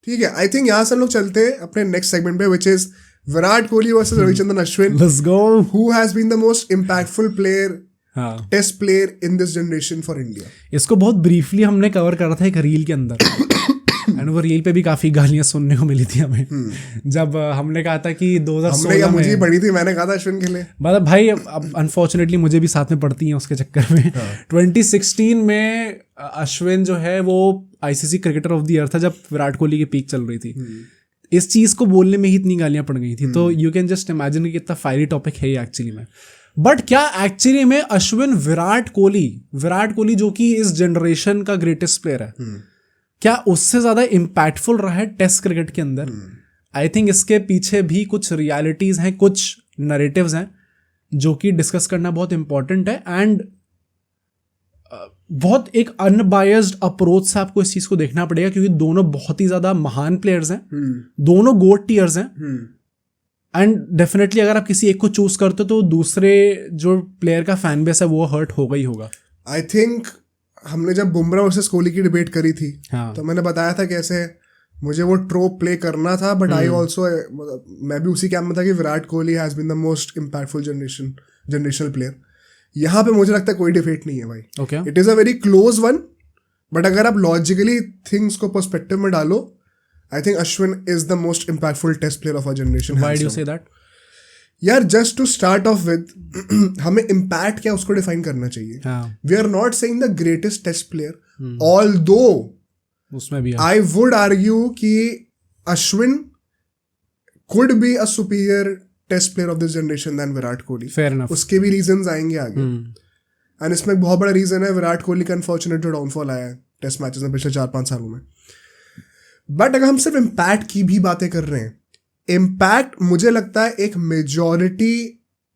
ठीक है, I think यहाँ से हम लोग चलते हैं अपने नेक्स्ट सेगमेंट पे, which is Virat Kohli versus Ravichandran Ashwin. Let's go. Who has been the most impactful player, हाँ, test player in this generation for India. इसको बहुत ब्रीफली हमने कवर करा था एक रील के अंदर एंड वो रील पे भी काफी गालियां सुनने को मिली थी हमें जब हमने कहा था कि 2016 में. मुझे पड़ी थी, मैंने कहा था अश्विन के लिए. मतलब भाई अनफॉर्चुनेटली मुझे भी साथ में पड़ती हैं उसके चक्कर में. 2016 में अश्विन जो है वो ICC cricketer of the year था जब विराट कोहली की पीक चल रही थी. इस चीज को बोलने में ही इतनी गालियां पड़ गई थी. तो यू कैन जस्ट इमेजिन कि कितना फायरी टॉपिक है ये एक्चुअली में. बट क्या एक्चुअली में अश्विन विराट कोहली जो कि इस जनरेशन का ग्रेटेस्ट प्लेयर है, क्या उससे ज्यादा इम्पैक्टफुल रहा है टेस्ट क्रिकेट के अंदर? आई थिंक इसके पीछे भी कुछ रियलिटीज हैं, कुछ नरेटिव्स हैं जो कि डिस्कस करना बहुत इंपॉर्टेंट है. एंड बहुत एक अनबायस्ड अप्रोच से आपको इस चीज को देखना पड़ेगा क्योंकि दोनों बहुत ही ज्यादा महान प्लेयर्स हैं, दोनों गोट टीयर्स हैं. एंड डेफिनेटली अगर आप किसी एक को चूज करते हो तो दूसरे जो प्लेयर का फैन बेस है वो हर्ट होगा ही होगा. आई थिंक हमने जब बुमराह वर्सेस कोहली की डिबेट करी थी, हाँ. तो मैंने बताया था कैसे मुझे वो ट्रोप प्ले करना था, बट आई ऑल्सो, मैं भी उसी कैंप में था कि Virat Kohli has been the most impactful generational player. यहाँ पे मुझे लगता है कोई डिबेट नहीं है भाई. Okay, it is a very close one, but अगर आप लॉजिकली थिंग्स को पर्सपेक्टिव में डालो, I think Ashwin is the most impactful test player of our generation. Why do you say that? यार just to start off with, हमें impact क्या उसको define करना चाहिए. We are not saying the greatest test player, although उसमें भी I would argue कि Ashwin could be a superior test player of this generation then Virat Kohli. Fair enough. उसके भी रीजंस आएंगे आगे. एंड इसमें एक बहुत बड़ा रीजन है विराट कोहली का अनफॉर्चुनेट जो डाउनफॉल आया है टेस्ट मैचेस में पिछले 4-5 सालों में. बट अगर हम सिर्फ इम्पैक्ट की भी बातें कर रहे हैं, इम्पैक्ट मुझे लगता है एक मेजॉरिटी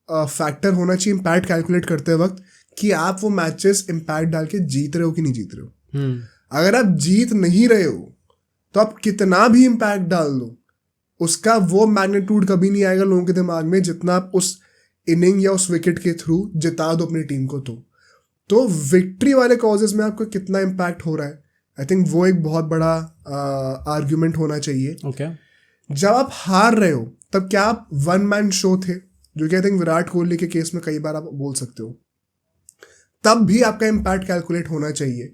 फैक्टर होना चाहिए इम्पैक्ट कैलकुलेट करते वक्त, कि आप वो मैचेस इम्पैक्ट डाल के जीत रहे हो कि नहीं जीत रहे हो. अगर आप जीत नहीं रहे हो तो आप कितना भी इम्पैक्ट डाल दो, उसका वो मैग्नीट्यूड कभी नहीं आएगा लोगों के दिमाग में जितना आप उस इनिंग या उस विकेट के थ्रू जिता दो अपनी टीम को. तो विक्ट्री वाले कॉजेस में आपको कितना इम्पैक्ट हो रहा है, आई थिंक वो एक बहुत बड़ा आर्ग्यूमेंट होना चाहिए. ओके, जब आप हार रहे हो तब क्या आप वन मैन शो थे, जो कि आई थिंक विराट कोहली के केस में कई बार आप बोल सकते हो, तब भी आपका इम्पैक्ट कैलकुलेट होना चाहिए.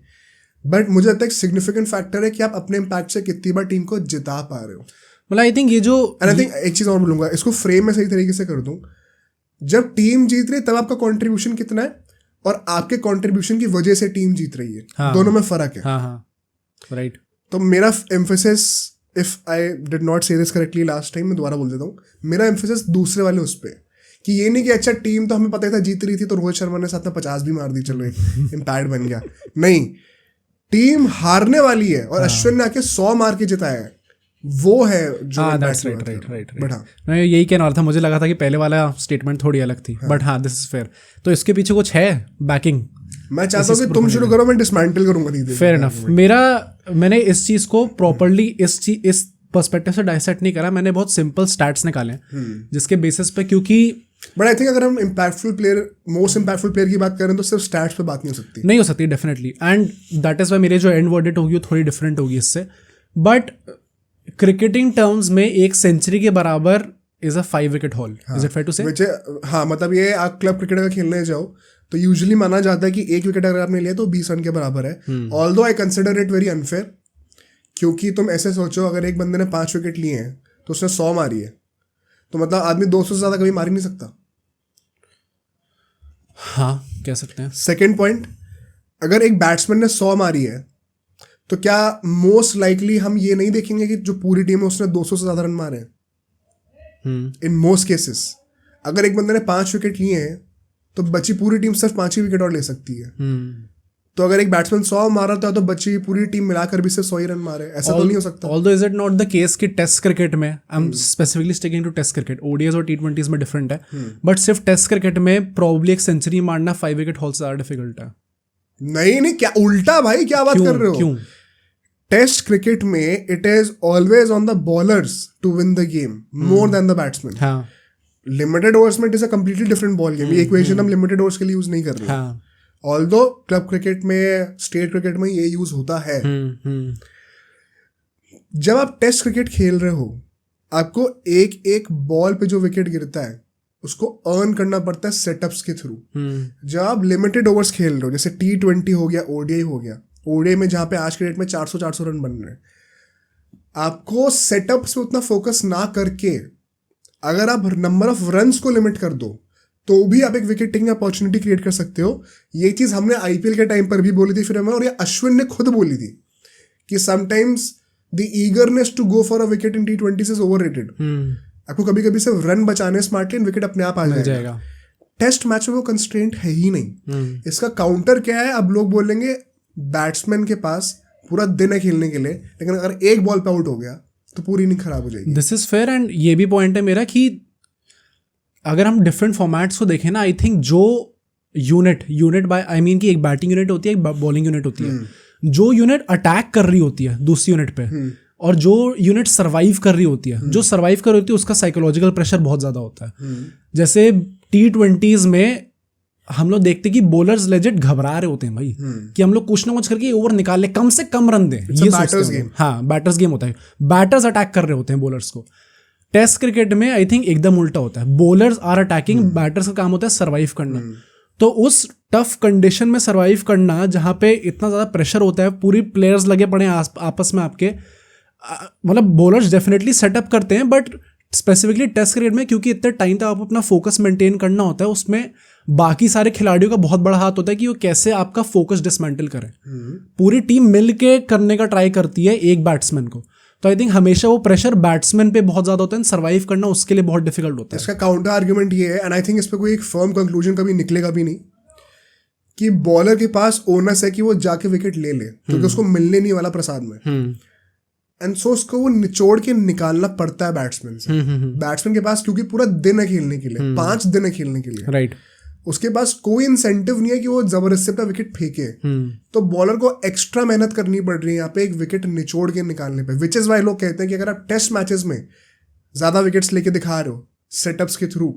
बट मुझे लगता है एक सिग्निफिकेंट फैक्टर है कि आप अपने इम्पैक्ट से कितनी बार टीम को जिता पा रहे हो. मतलब आई थिंक ये जो, एंड आई थिंक एक चीज और बोलूंगा, इसको फ्रेम में सही तरीके से कर दूं. जब टीम जीत रही है तब आपका कॉन्ट्रीब्यूशन कितना है, और आपके कॉन्ट्रीब्यूशन की वजह से टीम जीत रही है. हाँ, दोनों में फर्क है. हाँ, राइट. तो मेरा emphasis, if I did not से दिस करेक्टली लास्ट टाइम, मैं दोबारा बोल देता हूँ, मेरा एम्फेसिस दूसरे वाले उस पर, कि ये नहीं कि अच्छा टीम तो हमें पता ही था जीत रही थी तो रोहित शर्मा ने साथ में 50 भी मार दी, चलो एक इम्पैक्ट बन गया. नहीं, टीम हारने वाली है और अश्विन ने आके 100 मार के जिताया है, वो है जो. हाँ, दैट्स राइट. बट हाँ, मैं यही कहना रहा था, मुझे लगा था कि पहले वाला स्टेटमेंट थोड़ी अलग थी. बट हाँ, दिस इज फेयर. तो इसके पीछे कुछ है बैकिंग. मैं चाहता हूँ कि तुम शुरू करो, मैं डिसमेंटल करूंगा. Fair enough. मैंने इस चीज को प्रॉपर्ली इस पर्सपेक्टिव से डाइसेक्ट नहीं करा. मैंने बहुत सिंपल स्टैट्स निकाले जिसके बेसिस पे, क्योंकि बट आई थिंक अगर हम impactful player, most impactful player की बात करें तो सिर्फ स्टैट्स पे बात नहीं हो सकती definitely. And that is why मेरे जो एंड वर्डिट होगी वो थोड़ी डिफरेंट होगी इससे. बट क्रिकेटिंग टर्म्स में एक सेंचुरी के बराबर is a 5 wicket haul. Is it fair to say? हाँ, मतलब ये आप क्लब क्रिकेट अगर खेलने जाओ तो यूजुअली माना जाता है कि 1 विकेट अगर आपने लिया तो 20 रन के बराबर है. Although I consider it very unfair, क्योंकि तुम ऐसे सोचो, अगर एक बंदे ने 5 विकेट लिए हैं तो उसने 100 मारी है, तो मतलब आदमी 200 से ज्यादा कभी मार ही नहीं सकता. हाँ, कह सकते हैं. सेकेंड पॉइंट, अगर एक बैट्समैन ने 100 मारी है तो क्या मोस्ट लाइकली हम ये नहीं देखेंगे कि जो पूरी टीम है उसने 200 से ज्यादा रन मारे हैं? इन मोस्ट केसेस अगर एक बंदे ने 5 विकेट लिए हैं तो बची पूरी टीम सिर्फ 5 ही विकेट और ले सकती है. तो अगर एक बैट्समैन 100 मारा था तो बच्ची पूरी टीम मिलाकर भी सिर्फ 100 ही रन मारे, ऐसा तो नहीं हो सकता. Although is it not the case कि टेस्ट क्रिकेट में, I am specifically sticking to test cricket, ODIs और टी20s में डिफरेंट है. बट सिर्फ टेस्ट क्रिकेट में प्रॉब्ली एक सेंचुरी मारना 5 विकेट हॉल से ज्यादा डिफिकल्ट है. नहीं, क्या उल्टा भाई, क्या बात कर रहे हो? क्यों? टेस्ट क्रिकेट में it is always on the bowlers to win the game more than the batsman. हाँ, लिमिटेड ओवर्स में it is a completely different ball game. ये इक्वेशन हम लिमिटेड ओवर्स के लिए यूज नहीं कर रहे. हाँ, ऑल्दो क्लब क्रिकेट में, स्टेट क्रिकेट में ये यूज होता है. जब आप टेस्ट क्रिकेट खेल रहे हो, आपको एक एक बॉल पे जो विकेट गिरता है उसको अर्न करना पड़ता है सेटअप्स के थ्रू। जब आप लिमिटेड ओवर्स खेल रहे हो, जैसे T20 हो गया, ओडीआई हो गया, ओडीआई में जहाँ पे आज के डेट में 400 रन बन रहे हैं, आपको सेटअप्स पे उतना फोकस ना करके अगर आप नंबर ऑफ रन्स को लिमिट कर दो तो भी आप एक विकेट टेकिंग अपॉर्चुनिटी क्रिएट कर सकते हो। ये चीज़ हमने IPL के टाइम पर भी बोली थी फिर हमें, और ये अश्विन ने खुद बोली थी कि sometimes the eagerness to go for a wicket in T20 is overrated. आपको कभी कभी सिर्फ रन बचाने स्मार्टली विकेट अपने आप आ जाएगा। टेस्ट मैच में वो कंस्ट्रेंट है ही नहीं। इसका काउंटर क्या है, अब लोग बोलेंगे बैट्समैन के पास पूरा दिन है खेलने के लिए, लेकिन अगर एक बॉल पे आउट हो गया तो पूरी इनिंग खराब हो जाएगी। This is fair. एंड ये भी पॉइंट है मेरा कि अगर हम डिफरेंट फॉर्मेट्स को देखें ना, आई थिंक जो यूनिट बाय आई मीन कि एक बैटिंग यूनिट होती है, एक बॉलिंग यूनिट होती है। जो यूनिट अटैक कर रही होती है दूसरी यूनिट पे, और जो यूनिट सर्वाइव कर रही होती है, जो सर्वाइव कर रही होती है उसका साइकोलॉजिकल प्रेशर बहुत ज़्यादा होता है। जैसे T20s में हम लोग देखते कि बॉलर्स लेजिट घबरा रहे होते हैं भाई, कि हम लोग कुछ ना कुछ करके ओवर निकाल ले, कम से कम रन दें, ये सोचते हैं। हाँ, बैटर्स गेम होता है, बैटर्स अटैक कर रहे होते हैं बॉलर्स को। टेस्ट क्रिकेट में आई थिंक एकदम उल्टा होता है, बॉलर्स आर अटैकिंग, बैटर्स का काम होता है सर्वाइव करना। तो उस टफ कंडीशन में सर्वाइव करना, जहाँ पे इतना ज़्यादा प्रेशर होता है, पूरी प्लेयर्स लगे पड़े हैं आपस में आपके, मतलब बॉलर्स डेफिनेटली सेटअप करते हैं, बट स्पेसिफिकली टेस्ट क्रिकेट में क्योंकि इतने टाइम तक आपको अपना फोकस मेंटेन करना होता है, उसमें बाकी सारे खिलाड़ियों का बहुत बड़ा हाथ होता है कि वो कैसे आपका फोकस डिसमेंटल करें। पूरी टीम मिल के करने का ट्राई करती है एक बैट्समैन को, तो आई थिंक हमेशा वो प्रेशर बैट्समैन पे बहुत ज्यादा होता है, सर्वाइव करना उसके लिए बहुत डिफिकल्ट होता है। इसका काउंटर आर्ग्यूमेंट ये है, एंड आई थिंक इस पर कोई एक फर्म कंक्लूजन कभी निकलेगा भी नहीं, कि बॉलर के पास ओनस है कि वो जाके विकेट ले ले, क्योंकि उसको मिलने नहीं वाला प्रसाद में, एंड सो उसको वो निचोड़ के निकालना पड़ता है बैट्समैन से। बैट्समैन के पास क्योंकि पूरा दिन है खेलने के लिए, 5 दिन है खेलने के लिए, राइट, उसके पास कोई इंसेंटिव नहीं है कि वो जबरदस्ती अपना विकेट फेंके। तो बॉलर को एक्स्ट्रा मेहनत करनी पड़ रही है यहाँ पे एक विकेट निचोड़ के निकालने पे, विच इज वाई लोग कहते हैं कि अगर आप टेस्ट मैचेस में ज्यादा विकेट्स लेके दिखा रहे हो सेटअप्स के थ्रू,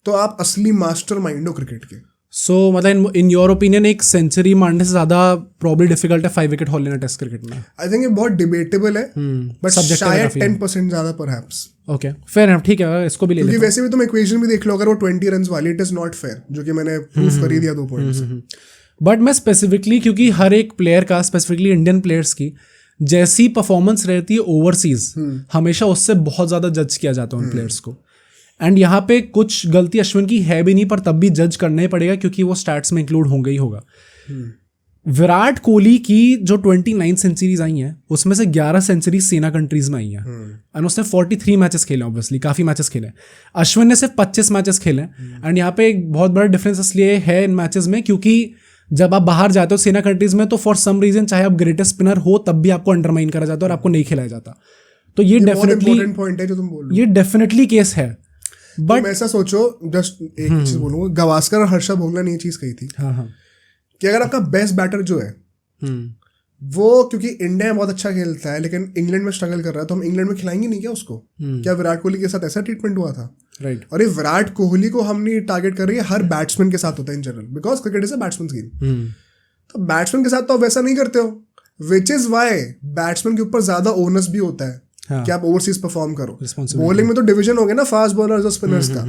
तो आप असली मास्टर माइंड हो क्रिकेट के। सो मतलब इन योर ओपिनियन एक सेंचुरी मारने से ज्यादा प्रॉब्ली डिफिकल्ट है 5 विकेट हॉल लेना टेस्ट क्रिकेट में? आई थिंक ये बहुत डिबेटेबल है, बट शायद 10% ज्यादा परहैप्स। ओके, फेयर है, ठीक है, इसको भी ले लेते हैं। क्योंकि वैसे भी तुम इक्वेशन भी देख लो, अगर वो 20 रन वाली, इट इज नॉट फेयर, जो कि मैंने प्रूफ कर ही दिया 2 पॉइंट्स। बट मैं स्पेसिफिकली, क्योंकि हर एक प्लेयर का, स्पेसिफिकली इंडियन प्लेयर्स की जैसी परफॉर्मेंस रहती है ओवरसीज, हमेशा उससे बहुत ज्यादा जज किया जाता है उन प्लेयर्स को। एंड यहाँ पे कुछ गलती अश्विन की है भी नहीं, पर तब भी जज करना ही पड़ेगा क्योंकि वो स्टैट्स में इंक्लूड होंगे ही होगा। विराट कोहली की जो 29 सेंचुरीज आई हैं, उसमें से 11 सेंचुरी सेना कंट्रीज में आई हैं, एंड उसने 43 मैचेस खेले, ऑब्वियसली काफी मैचेस खेले। अश्विन ने सिर्फ 25 मैचेस खेले। एंड यहाँ पे एक बहुत बड़ा डिफरेंस इसलिए है इन मैचेस में, क्योंकि जब आप बाहर जाते हो सेना कंट्रीज में, तो फॉर सम रीजन चाहे आप ग्रेटेस्ट स्पिनर हो तब भी आपको अंडरमाइन करा जाता है और आपको नहीं खिलाया जाता। तो ये डेफिनेटली पॉइंट है जो तुम बोल रहे हो, ये डेफिनेटली केस है। बट ऐसा सोचो, जस्ट एक चीज बोलूंगा, गावस्कर और हर्षा भोगला ने ये चीज कही थी कि अगर आपका बेस्ट बैटर जो है वो, क्योंकि इंडिया में बहुत अच्छा खेलता है लेकिन इंग्लैंड में स्ट्रगल कर रहा है, तो हम इंग्लैंड में खिलाएंगे नहीं क्या उसको? क्या विराट कोहली के साथ ऐसा ट्रीटमेंट हुआ था? राइट। और ये विराट कोहली को हम नहीं टारगेट कर रही है, हर बैट्समैन के साथ होता है in general, because cricket is a batsman game. तो बैट्समैन के साथ तो आप वैसा नहीं करते हो, विच इज वाई बैट्समैन के ऊपर ज्यादा ओनस भी होता है कि आप ओवरसीज परफॉर्म करो। बॉलिंग में तो डिवीजन हो गया ना, फास्ट बॉलर्स और स्पिनर्स का।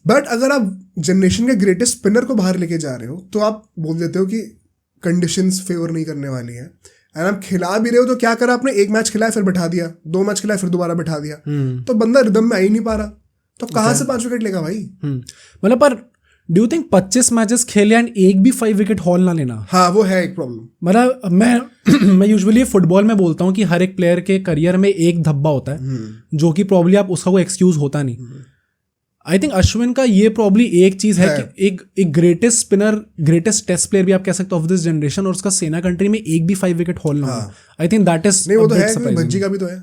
बट अगर आप जनरेशन के ग्रेटेस्ट स्पिनर को बाहर लेके जा रहे हो, तो आप बोल देते हो कि कंडीशंस फेवर नहीं करने वाली है, एंड आप खिला भी रहे हो तो क्या करा आपने, 1 मैच खिलाया फिर बैठा दिया, 2 मैच खिलाया फिर दोबारा बैठा दिया, तो बंदा रिदम में आ ही नहीं पा रहा, तो कहाँ से 5 विकेट लेगा भाई? मतलब पर डू यू थिंक 25 मैचेस खेले एंड एक भी 5 विकेट हॉल ना लेना? हाँ, वो है एक प्रॉब्लम। मतलब मैं यूजुअली फुटबॉल में बोलता हूँ कि हर एक प्लेयर के करियर में एक धब्बा होता है, जो कि प्रॉब्ली आप उसका कोई एक्सक्यूज होता नहीं। आई थिंक अश्विन का ये प्रॉब्ली एक चीज है कि एक greatest spinner, greatest test player भी आप कह सकते हो ऑफ दिस जनरेशन, और उसका सेना कंट्री में एक भी 5 विकेट हॉल ना हो। आई थिंक दैट इज नहीं, वो तो है, भज्जी का भी तो है,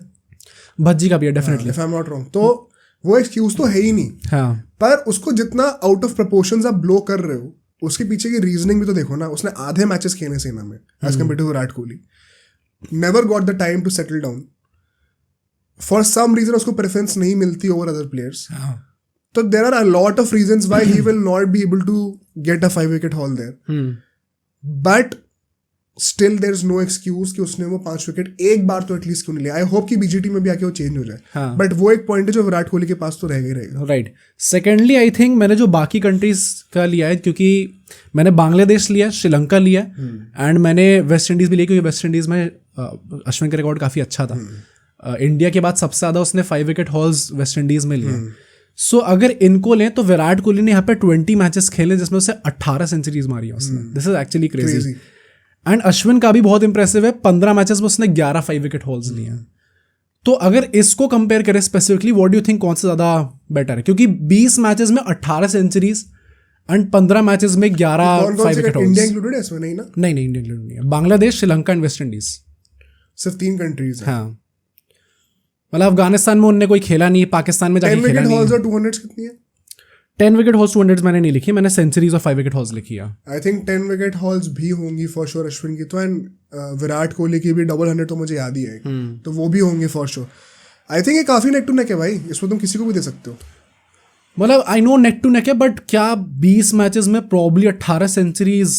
भज्जी का भी है definitely, if I am not wrong. तो वो एक्सक्यूज तो है ही नहीं। हाँ, पर उसको जितना आउट ऑफ प्रपोर्शंस आप ब्लो कर रहे हो, उसके पीछे की रीजनिंग भी तो देखो ना। उसने आधे मैचेस खेले सेना में as compared to Virat Kohli, never got the time to settle down, for some reason उसको प्रेफरेंस नहीं मिलती ओवर अदर प्लेयर्स। तो there are a lot of reasons why he will not be able to get a 5 wicket haul there. But still there is no excuse कि उसने वो 5 wicket एक बार तो at least क्यों नहीं लिया. आई होप कि बीजीटी में भी आके वो चेंज हो जाए. हाँ. बट वो एक पॉइंट है जो विराट कोहली के पास तो रहेगा ही रहेगा. राइट. सेकेंडली आई थिंक मैंने जो बाकी कंट्रीज का लिया है, क्योंकि मैंने बांग्लादेश लिया, श्रीलंका लिया, एंड मैंने वेस्ट इंडीज भी लिया, क्योंकि वेस्ट इंडीज में अश्विन का रिकॉर्ड काफ़ी अच्छा था. इंडिया के बाद सबसे ज़्यादा उसने 5 विकेट हॉल्स वेस्ट इंडीज में लिया. सो अगर इनको लें तो विराट कोहली ने यहाँ पे 20 मैचेस खेले जिसमें उसे 18 सेंचुरीज मारी है उसने. This is actually crazy. And Ashwin का भी बहुत इंप्रेसिव है, 15 मैचेस में उसने 11 5 विकेट हॉल्स लिए हैं. तो अगर इसको कंपेयर करें specifically, what do you think कौन सा ज़्यादा बेटर है? क्योंकि 20 मैचेस में 18 सेंचुरीज एंड 15 मैचेस में 11 5 विकेट हॉल्स. इंडिया इंक्लूडेड है इसमें? नहीं ना. नहीं इंडिया इंक्लूडेड नहीं है. Bangladesh, Sri Lanka and West Indies, सिर्फ 3 कंट्रीज. हाँ, मतलब अफगानिस्तान में उनने कोई खेला नहीं, पाकिस्तान में जाके खेला नहीं. 10 विकेट हॉल्स और 200 कितनी है? 10 विकेट हॉल्स 200 मैंने नहीं लिखी, मैंने सेंचुरीज और 5 विकेट हॉल्स लिखी है. आई थिंक 10 विकेट हॉल्स भी होंगी फॉर श्योर अश्विन की तो. एंड विराट कोहली की भी डबल 100 तो मुझे याद ही है, तो वो भी होंगे फॉर श्योर. आई थिंक ये काफी नेक टू नेक है भाई, इसमें तुम किसी को भी दे सकते हो. मतलब I know neck to neck है, बट क्या 20 मैचेस में probably 18 centuries,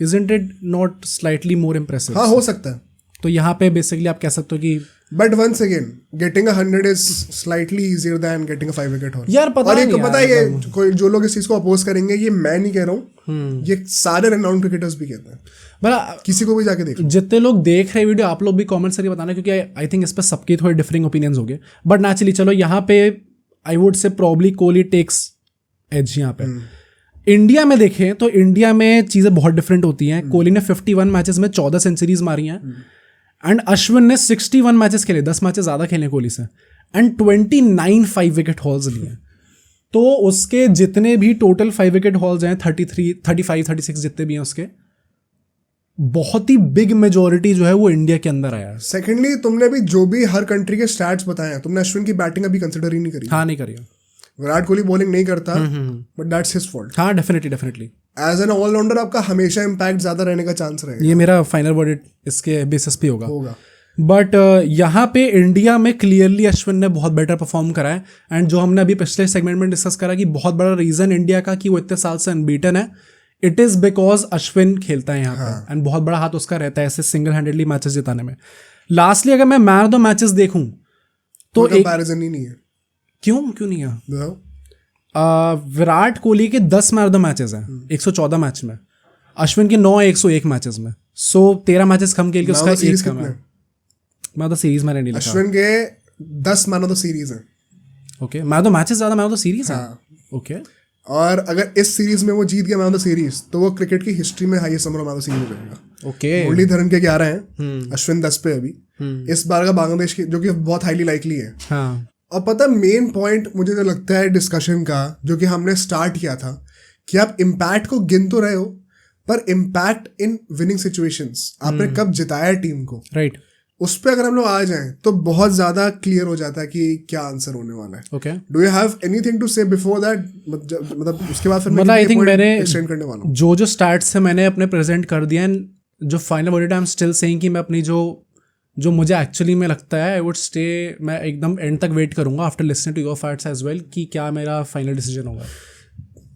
isn't it not slightly more impressive? हाँ, हो सकता है. तो यहाँ पे बेसिकली आप कह सकते हो कि but once again getting 100 is slightly easier than getting 5 wicket haul. यार पता और नहीं, एक पता है ये कोई जो लोग इस चीज को अपोज करेंगे, ये मैं नहीं कह रहा हूँ, ये सारे रेनाउंड क्रिकेटर्स भी कहते हैं. मतलब किसी को भी जाके देखो, जितने लोग देख रहे वीडियो, आप लोग भी कमेंट करके बताना, क्योंकि आई थिंक इस पर सबके थोड़े डिफरिंग ओपिनियंस हो गए. बट नेचुरली चलो यहाँ पे I would say probably Kohli takes edge. यहाँ पे इंडिया में देखें तो इंडिया में चीज़ें बहुत डिफरेंट होती हैं. कोहली ने 51 मैचेस में 14 सेंचुरीज मारी हैं, एंड अश्विन ने 61 मैचेस खेले, 10 मैचेस ज़्यादा खेले कोहली से, एंड 29 5 विकेट हॉल्स लिए. तो उसके जितने भी टोटल 5 विकेट हॉल्स हैं, 33 35 36 जितने भी हैं उसके, बहुत ही बिग मेजोरिटी जो है वो इंडिया के अंदर आया है. सेकेंडली तुमने भी जो भी हर कंट्री के स्टैट्स बताए हैं, तुमने अश्विन की बैटिंग अभी कंसिडर ही नहीं करी. हाँ, नहीं करी. विराट कोहली बॉलिंग नहीं करता, बट दैट्स हिज फॉल्ट. हाँ, डेफिनेटली. एज एन ऑलराउंडर आपका हमेशा इम्पैक्ट ज्यादा रहने का चांस रहेगा. ये मेरा फाइनल वर्डिक्ट इसके बेसिस पे होगा. बट यहाँ पे इंडिया में क्लियरली अश्विन ने बहुत बेटर परफॉर्म करा है. एंड जो हमने अभी पिछले सेगमेंट में डिस्कस करा कि बहुत बड़ा रीजन इंडिया का कि वो इतने साल से अनबीटन है, इट इज बिकॉज अश्विन खेलता है यहाँ पे, एंड बहुत बड़ा हाथ उसका रहता है ऐसे सिंगल हैंडेडली मैचेस जिताने में. लास्टली अगर मैं मैन ऑफ द मैचेस देखूं तो कंपैरिजन ही नहीं है. क्यों नहीं है? विराट कोहली के 10 मैन ऑफ द मैचेस हैं 114 मैच में, अश्विन के 9 101 मैचेस में. सो 13 मैचेस कम खेल के उसका 1 कम है. मैन ऑफ द सीरीज मैंने नहीं लिखा. अश्विन के 10 मैन ऑफ द सीरीज हैं. Okay, man of the matches ज्यादा मैन ऑफ द सीरीज है. ओके. और अगर इस सीरीज में वो जीत गया मैन ऑफ द सीरीज, तो वो क्रिकेट की हिस्ट्री में highest number man of the series हो जाएगा. ओके. मुरलीधरन के 11 हैं, अश्विन 10 पे अभी. इस बार का बांग्लादेश की, जो कि बहुत हाईली लाइकली है. हाँ. और पता मेन पॉइंट मुझे जो लगता है डिस्कशन का, जो कि हमने स्टार्ट किया था, कि आप इम्पैक्ट को गिन तो रहे हो, पर इम्पैक्ट इन विनिंग सिचुएशंस, आपने कब जिताया टीम को, राइट, उस पर अगर हम लोग आ जाएं तो बहुत ज्यादा क्लियर हो जाता है कि क्या आंसर होने वाला है. Okay. Do you have anything to say before that? मतलब उसके बाद फिर मतलब आई थिंक मैंने एक्सटेंड करने वाला हूं. जो स्टार्ट्स है मैंने अपने प्रेजेंट कर दिया. जो final verdict I am still saying कि मैं अपनी जो मुझे एक्चुअली में लगता है, आई वुड स्टे, मैं एकदम एंड तक वेट करूंगा after listening to your facts as well, कि क्या मेरा फाइनल डिसीजन होगा.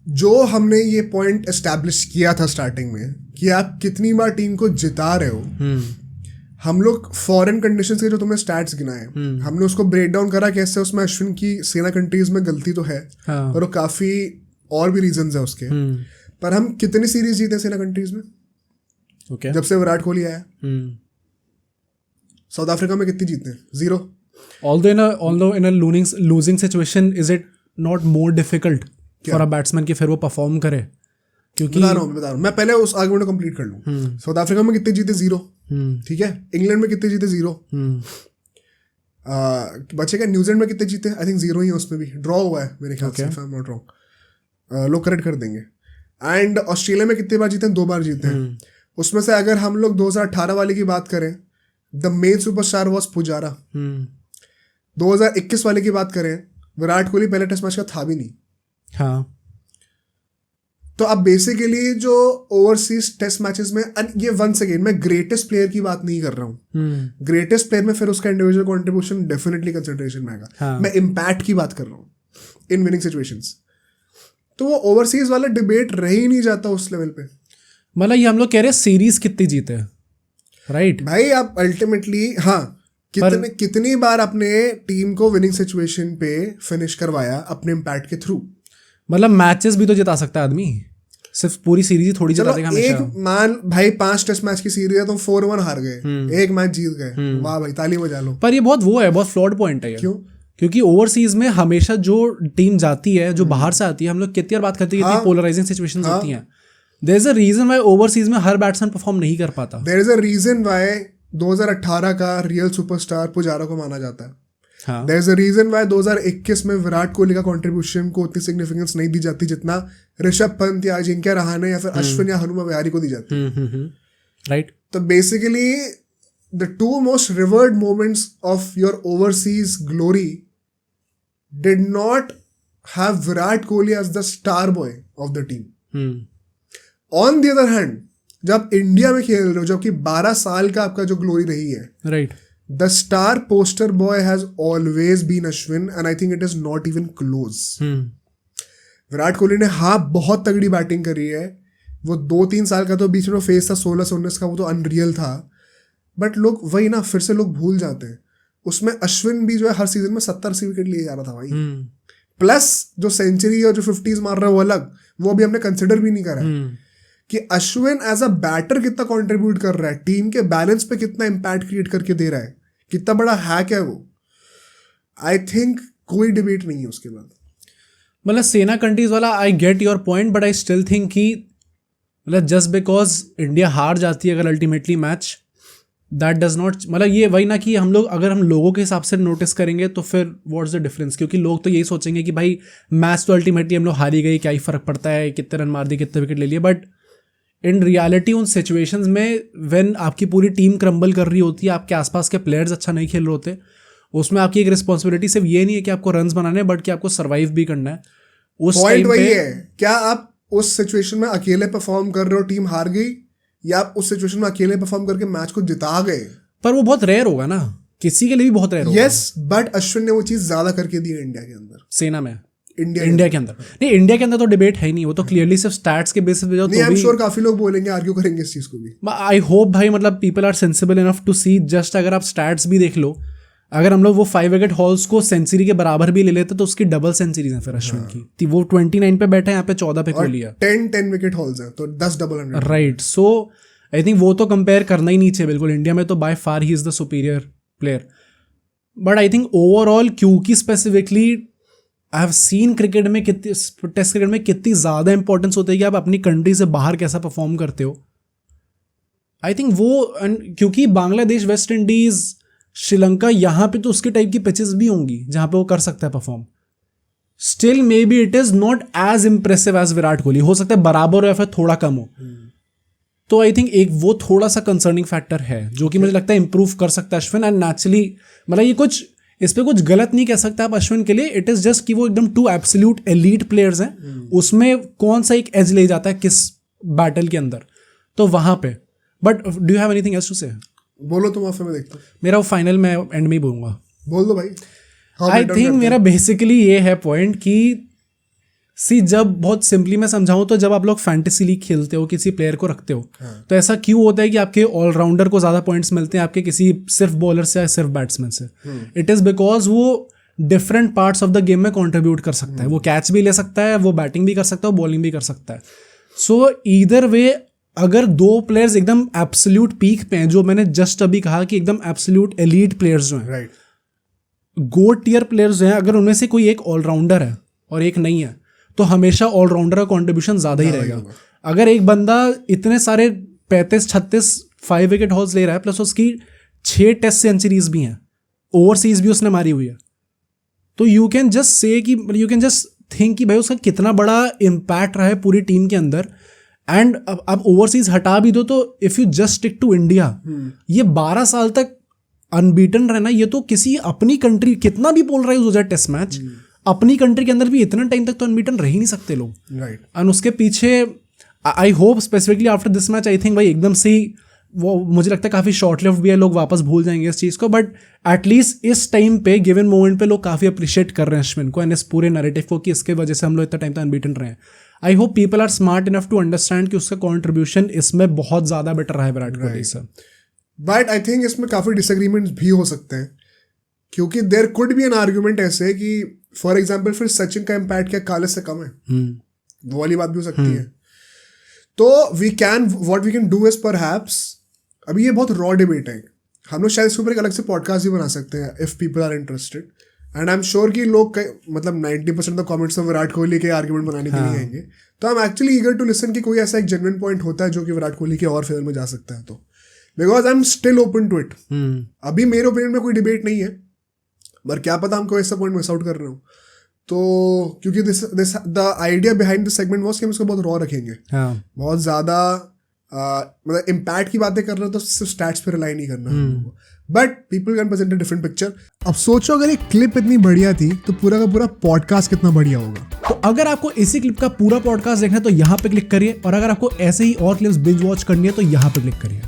जो हमने ये पॉइंट एस्टैब्लिश किया था स्टार्टिंग में कि आप कितनी बार टीम को जिता रहे हो, हम लोग फॉरेन कंडीशंस के जो तुमने स्टैट्स गिनाए, हमने उसको ब्रेक डाउन करा कैसे. उसमें अश्विन की सेना कंट्रीज में गलती तो है, पर वो काफी और भी रीजंस है उसके. पर हम कितनी सीरीज जीते सेना कंट्रीज में जब से विराट कोहली आया? साउथ अफ्रीका में कितनी जीते हैं? 0. Although in a losing situation, is it not more difficult for a batsman कि फिर वो परफॉर्म करे? क्योंकि बता रहा हूँ मैं पहले उस आर्गुमेंट को कंप्लीट कर लूँ. साउथ अफ्रीका में कितने जीते? 0. ठीक है. इंग्लैंड में कितने जीते? 0. बचेगा न्यूजीलैंड में कितने जीते? आई थिंक 0 ही है. उसमें भी ड्रॉ हुआ है मेरे ख्याल से, if I'm not wrong. लोग करेक्ट कर देंगे. एंड ऑस्ट्रेलिया में कितने बार जीते हैं? 2 बार जीते हैं. उसमें से अगर हम लोग 2018 वाले की बात करें, the main superstar was Pujara. 2021 वाले की बात करें, विराट कोहली पहले टेस्ट मैच का था भी नहीं. हाँ. तो अब बेसिकली जो ओवरसीज टेस्ट मैचेस में, ये वंस अगेन मैं ग्रेटेस्ट प्लेयर की बात नहीं कर रहा हूँ. ग्रेटेस्ट प्लेयर में फिर उसका इंडिविजुअल कंट्रीब्यूशन डेफिनेटली कंसिडरेशन में आएगा. हाँ. मैं इम्पैक्ट की बात कर रहा हूँ इन विनिंग सिचुएशंस. तो वो ओवरसीज वाला डिबेट रह ही नहीं जाता उस लेवल पे. मतलब ये हम लोग कह रहे हैं सीरीज कितनी जीते, राइट भाई आप अल्टीमेटली कितनी बार अपने टीम को विनिंग सिचुएशन पे फिनिश करवाया अपने इम्पैक्ट के थ्रू। मतलब मैचेस भी तो जिता सकता है आदमी, सिर्फ पूरी सीरीज ही थोड़ी जिता देगा हमेशा। एक मान भाई 5 टेस्ट मैच की सीरीज है, तुम 4-1 हार गए, एक मैच जीत गए, वाह भाई ताली बजा लो। पर ये बहुत फ्लॉड पॉइंट है ये। क्यों? क्योंकि ओवरसीज में हमेशा जो टीम जाती है, जो बाहर से आती है, हम लोग कितनी बार बात करते हैं, कितनी पोलराइजिंग सिचुएशंस होती हैं। There is a reason why overseas में हर बैट्समैन परफॉर्म नहीं कर पाता। There is a reason why 2018 का रियल सुपरस्टार पुजारा को माना जाता है। There is a reason why 2021 में विराट कोहली का कंट्रीब्यूशन को उतनी सिग्निफिकेंस नहीं दी जाती जितना ऋषभ पंत या अजिंक्य रहाणे या फिर अश्विन या हनुमा विहारी को दी जाती है। राइट। तो basically the two most revered moments of your overseas glory did not have Virat Kohli as the star boy of the team. On the other hand, जब इंडिया में खेल रहे हो, जबकि 12 साल का आपका जो ग्लोरी रही है, right, the star poster boy has always been Ashwin and I think it is not even close. Virat Kohli ने बहुत तगड़ी बैटिंग करी है। वो 2-3 साल का तो बीच में फेस था 16 से 19 का, वो तो अनरियल था। बट लोग वही ना, फिर से लोग भूल जाते हैं। उसमें अश्विन भी जो है हर सीजन में 70-80 विकेट लिए जा रहा था भाई। प्लस जो सेंचुरी और जो 50s मार रहा है वो अलग, वो अभी हमने कंसिडर भी नहीं करा है कि अश्विन एज अ बैटर कितना कंट्रीब्यूट कर रहा है, टीम के बैलेंस पे कितना इम्पैक्ट क्रिएट करके दे रहा है, कितना बड़ा हैक है वो। आई थिंक कोई डिबेट नहीं है उसके बाद। मतलब सेना कंट्रीज वाला I get your point, but I still think कि मतलब जस्ट बिकॉज इंडिया हार जाती है अगर ultimately match, that does not, मतलब ये वही ना कि हम लोग अगर हम लोगों के हिसाब से नोटिस करेंगे तो फिर व्हाट्स द डिफरेंस। क्योंकि लोग तो यही सोचेंगे कि भाई मैच तो अल्टीमेटली हम लोग हार ही गए, क्या ही फर्क पड़ता है, कितने रन मार दिए, कितने विकेट ले लिए। बट इन रियलिटी उन सिचुएशंस में व्हेन आपकी पूरी टीम क्रम्बल कर रही होती है, आपके आसपास के प्लेयर्स अच्छा नहीं खेल रहे होते, उसमें आपकी एक रिस्पॉन्सिबिलिटी सिर्फ ये नहीं है कि आपको रन्स बनाने हैं, बट कि आपको सर्वाइव भी करना है। उस पॉइंट वही है, क्या आप उस सिचुएशन में अकेले परफॉर्म कर रहे हो, टीम हार गई, या आप उस सिचुएशन में अकेले परफॉर्म करके मैच को जिता गए। पर वो बहुत रेयर होगा ना, किसी के लिए भी बहुत रेयर होगा। यस, बट अश्विन ने वो चीज ज्यादा करके दी है इंडिया के अंदर, सेना में, इंडिया के अंदर नहीं। इंडिया के अंदर तो डिबेट है ही नहीं, वो तो क्लियरली सिर्फ स्टैट्स के बेसिस पे जाओ तो आई एम श्योर काफी लोग बोलेंगे, आर्ग्यू करेंगे इस चीज को भी। आई होप भाई, मतलब people are sensible enough to see, just अगर आप स्टैट्स भी देख लो, अगर हम लोग वो 5 विकेट हॉल्स को सेंचुरी के बराबर भी ले लेते तो उसकी डबल सेंचुरीज है फिर अश्विन की। वो 29 पे बैठे हैं, यहाँ पे 14 पे कोहली है, 10 विकेट हॉल्स है तो 10 double 100। Right, so I think वो तो कंपेयर करना ही नहीं चाहिए बिल्कुल। इंडिया में तो by far he is the superior player. But I think overall, क्योंकि specifically I have seen cricket में कितनी, टेस्ट क्रिकेट में कितनी ज़्यादा इंपॉर्टेंस होती है कि आप अपनी कंट्री से बाहर कैसा परफॉर्म करते हो। आई थिंक वो, क्योंकि बांग्लादेश, वेस्ट इंडीज, श्रीलंका, यहाँ पे तो उसके टाइप की पिचेस भी होंगी जहाँ पे वो कर सकता है perform. Still maybe it is not as impressive as Virat Kohli, हो सकता है बराबर हो या फिर थोड़ा कम हो। तो आई थिंक एक वो थोड़ा सा कंसर्निंग फैक्टर है जो कि मुझे लगता है इंप्रूव कर सकता है अश्विन। एंड नेचुरली, मतलब ये कुछ इस पर कुछ गलत नहीं कह सकता आप अश्विन के लिए। इट इज़ जस्ट कि वो एकदम 2 एब्सोल्यूट एलीट प्लेयर्स हैं, उसमें कौन सा एक एज ले जाता है किस बैटल के अंदर, तो वहाँ पे। But do you have anything else to say? बोलो तुम, फिर मैं देखता हूँ। मेरा वो फाइनल में एंड में ही बोलूँगा। बोल दो भाई। आई थिंक मेरा बेसिकली ये है पॉइंट कि सी, जब बहुत सिंपली मैं समझाऊं तो जब आप लोग फैंटेसी लीग खेलते हो, किसी प्लेयर को रखते हो, तो ऐसा क्यों होता है कि आपके ऑलराउंडर को ज़्यादा पॉइंट्स मिलते हैं आपके किसी सिर्फ बॉलर से या सिर्फ बैट्समैन से? इट इज़ बिकॉज वो different parts of the game में कॉन्ट्रीब्यूट कर सकता है। वो कैच भी ले सकता है, वो बैटिंग भी कर सकता है, वो बॉलिंग भी कर सकता है। सो ईदर वे, अगर 2 प्लेयर्स एकदम एब्सोल्यूट पीक पे हैं, जो मैंने जस्ट अभी कहा कि एकदम एब्सोल्यूट एलीट प्लेयर्स जो हैं, राइट, गोट टियर प्लेयर्स जो हैं, अगर उनमें से कोई एक ऑलराउंडर है और एक नहीं है, तो हमेशा ऑलराउंडर का कॉन्ट्रीब्यूशन ज़्यादा ही रहेगा। अगर एक बंदा इतने सारे 35-36 5 विकेट हॉल्स ले रहा है, प्लस उसकी 6 टेस्ट सेंचुरीज भी हैं, ओवरसीज भी उसने मारी हुई है, तो यू कैन जस्ट से कि, यू कैन जस्ट थिंक कि भाई उसका कितना बड़ा इम्पैक्ट रहा है पूरी टीम के अंदर। एंड अब ओवरसीज हटा भी दो, तो if you just stick to India, ये 12 साल तक अनबीटन रहना, ये तो किसी अपनी कंट्री, कितना भी पोलराइज हो जाए टेस्ट मैच, अपनी कंट्री के अंदर भी इतना टाइम तक तो अनबीटन रह ही नहीं सकते लोग। राइट, एंड उसके पीछे I hope specifically after this match, I think भाई एकदम से ही वो, मुझे लगता है काफ़ी शॉर्ट लिव्ड भी है, लोग वापस भूल जाएंगे इस चीज़ को। बट एटलीस्ट इस टाइम पे, गिवन मोमेंट पे, लोग काफ़ी अप्रिशिएट कर रहे हैं अश्विन को एंड इस पूरे नैरेटिव को कि इसके वजह से हम लोग इतना टाइम तक अनबीटन रहे हैं। I hope people are smart enough to understand कि उसका कॉन्ट्रीब्यूशन इसमें बहुत ज़्यादा बेटर रहा है विराट कोहली से। बट आई थिंक इसमें काफ़ी डिसएग्रीमेंट्स भी हो सकते हैं, क्योंकि there could be an argument ऐसे कि फॉर एग्जाम्पल फिर सचिन का इम्पैक्ट क्या काले से कम है, वो वाली बात भी हो सकती है। तो what we can do is perhaps, अभी ये बहुत रॉ डिबेट है, हम लोग शायद इसके ऊपर एक अलग से पॉडकास्ट भी बना सकते हैं if people are interested, and I am sure कि लोग मतलब 90% ऑफ कमेंट्स में विराट कोहली के आर्ग्यूमेंट बनाने के लिए आएंगे। तो I am actually eager to listen कि कोई ऐसा एक जेन्युइन पॉइंट होता है जो कि विराट कोहली के और फेवर में जा सकता है, तो because I am still open to it. अभी मेरे ओपिनियन में कोई डिबेट नहीं है, पर क्या पता हम कोई ऐसा पॉइंट मिस आउट कर रहे हो। तो क्योंकि the idea behind the segment was कि हम इसको बहुत रॉ रखेंगे, बहुत ज़्यादा मतलब इम्पैक्ट की बातें कर रहे हो तो सिर्फ स्टैट्स पे रिलाई नहीं करना, but people can present a different picture. अब सोचो अगर एक क्लिप इतनी बढ़िया थी तो पूरा का पूरा पॉडकास्ट कितना बढ़िया होगा। तो अगर आपको इसी क्लिप का पूरा पॉडकास्ट देखना है तो यहाँ पे क्लिक करिए, और अगर आपको ऐसे ही और क्लिप्स बिंज वॉच करनी है तो यहाँ पे क्लिक करिए।